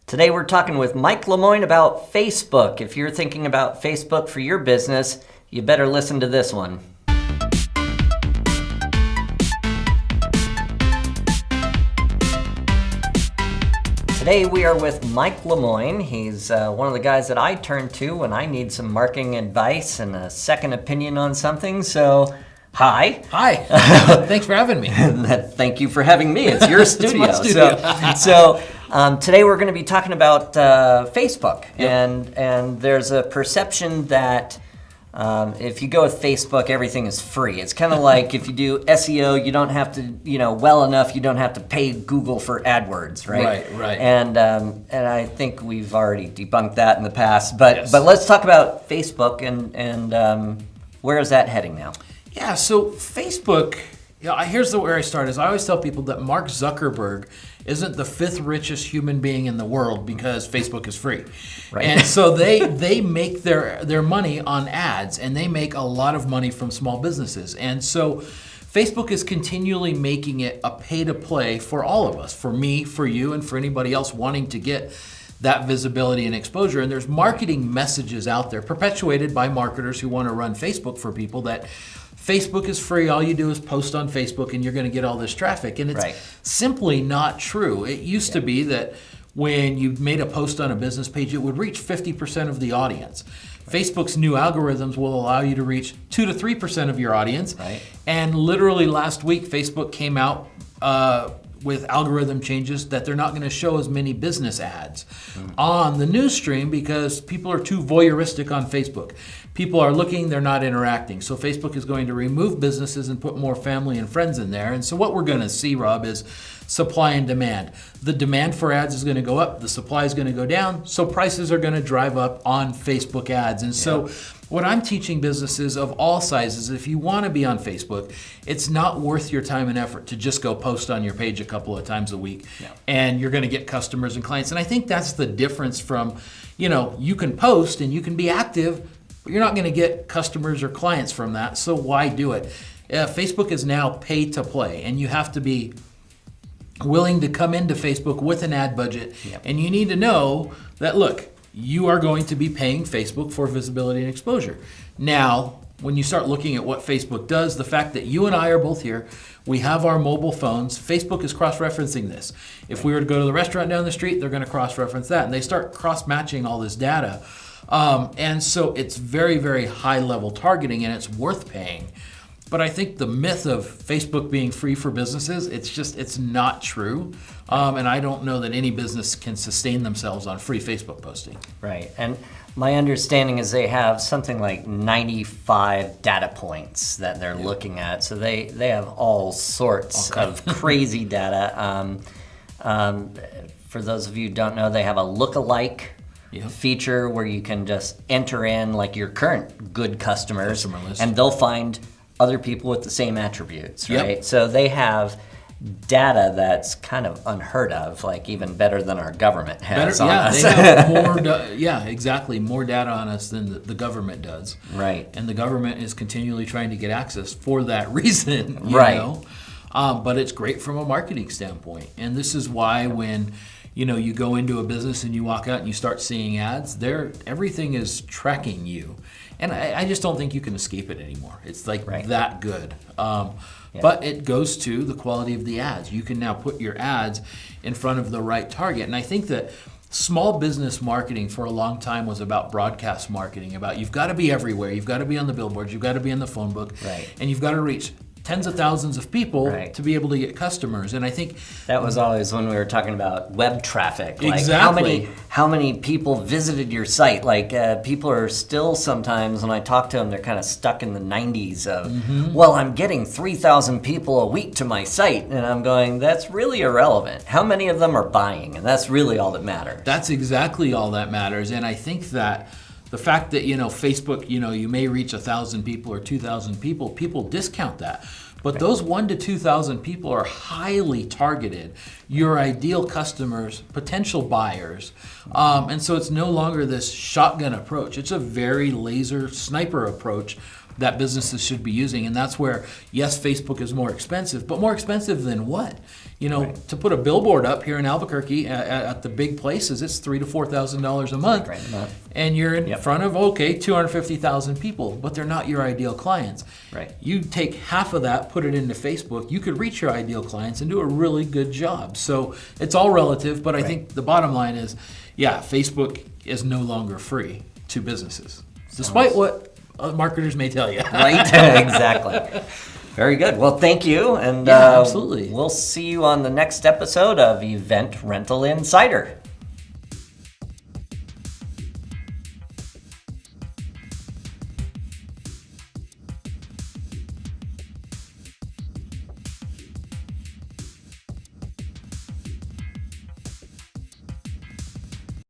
Today we're talking with Mike Lemoyne about Facebook. If you're thinking about Facebook for your business, you better listen to this one. Today we are with Mike Lemoyne. He's one of the guys that I turn to when I need some marketing advice and a second opinion on something. So, hi. Hi. Thanks for having me. Thank you for having me. It's your studio. It's my studio. So today we're going to be talking about Facebook. Yep. And there's a perception that if you go with Facebook, everything is free. It's kind of like if you do SEO, you don't have to, well enough, you don't have to pay Google for AdWords, right? Right. And I think we've already debunked that in the past. But Yes. but let's talk about Facebook and where is that heading now? Yeah, so Facebook, here's where I start. Is I always tell people that Mark Zuckerberg isn't the fifth richest human being in the world because Facebook is free. Right. And so they make their money on ads, and they make a lot of money from small businesses. And so Facebook is continually making it a pay-to-play for all of us, for me, for you, and for anybody else wanting to get that visibility and exposure. And there's marketing messages out there perpetuated by marketers who want to run Facebook for people that Facebook is free. All you do is post on Facebook and you're going to get all this traffic. And it's simply not true. It used to be that when you made a post on a business page, it would reach 50% of the audience. Facebook's new algorithms will allow you to reach 2 to 3% of your audience. Right. And literally last week, Facebook came out with algorithm changes that they're not going to show as many business ads on the news stream because people are too voyeuristic on Facebook. People are looking, they're not interacting. So Facebook is going to remove businesses and put more family and friends in there. And so what we're going to see, Rob, is supply and demand. The demand for ads is going to go up, the supply is going to go down, so prices are going to drive up on Facebook ads. And so what I'm teaching businesses of all sizes, if you want to be on Facebook, it's not worth your time and effort to just go post on your page a couple of times a week, and you're going to get customers and clients. And I think that's the difference from, you can post and you can be active, but you're not going to get customers or clients from that, so why do it? Facebook is now pay to play, and you have to be willing to come into Facebook with an ad budget, and you need to know that, look, you are going to be paying Facebook for visibility and exposure. Now, when you start looking at what Facebook does, the fact that you and I are both here, we have our mobile phones, Facebook is cross-referencing this. If we were to go to the restaurant down the street, they're going to cross-reference that, and they start cross-matching all this data. And so it's very, very high-level targeting, and it's worth paying. But I think the myth of Facebook being free for businesses, it's not true. And I don't know that any business can sustain themselves on free Facebook posting. Right. And my understanding is they have something like 95 data points that they're looking at. So they have all sorts of crazy data. For those of you who don't know, they have a look-alike feature where you can just enter in like your current good customers, and they'll find other people with the same attributes, right? So they have data that's kind of unheard of, like even better than our government has on us. They have more data on us than the government does. Right. And the government is continually trying to get access for that reason, you know. But it's great from a marketing standpoint. And this is why when you go into a business and you walk out and you start seeing ads, everything is tracking you. And I just don't think you can escape it anymore. It's like that good. But it goes to the quality of the ads. You can now put your ads in front of the right target. And I think that small business marketing for a long time was about broadcast marketing, about you've got to be everywhere. You've got to be on the billboards. You've got to be in the phone book. And you've got to reach tens of thousands of people to be able to get customers. And I think that was always when we were talking about web traffic. Like exactly. How many people visited your site? Like people are still sometimes, when I talk to them, they're kind of stuck in the 90s of, well, I'm getting 3,000 people a week to my site. And I'm going, that's really irrelevant. How many of them are buying? And that's really all that matters. That's exactly all that matters. And I think that the fact that, Facebook, you may reach 1,000 people or 2,000 people, people discount that. But those 1,000 to 2,000 people are highly targeted, your ideal customers, potential buyers. And so it's no longer this shotgun approach. It's a very laser sniper approach that businesses should be using. And that's where, yes, Facebook is more expensive, but more expensive than what? You know, to put a billboard up here in Albuquerque at the big places, it's $3,000 to $4,000 a month. Right. And you're in front of, 250,000 people, but they're not your ideal clients. Right. You take half of that, put it into Facebook, you could reach your ideal clients and do a really good job. So it's all relative, but I think the bottom line is, Facebook is no longer free to businesses, despite what marketers may tell you. Right, exactly. Very good. Well, thank you, and absolutely. We'll see you on the next episode of Event Rental Insider.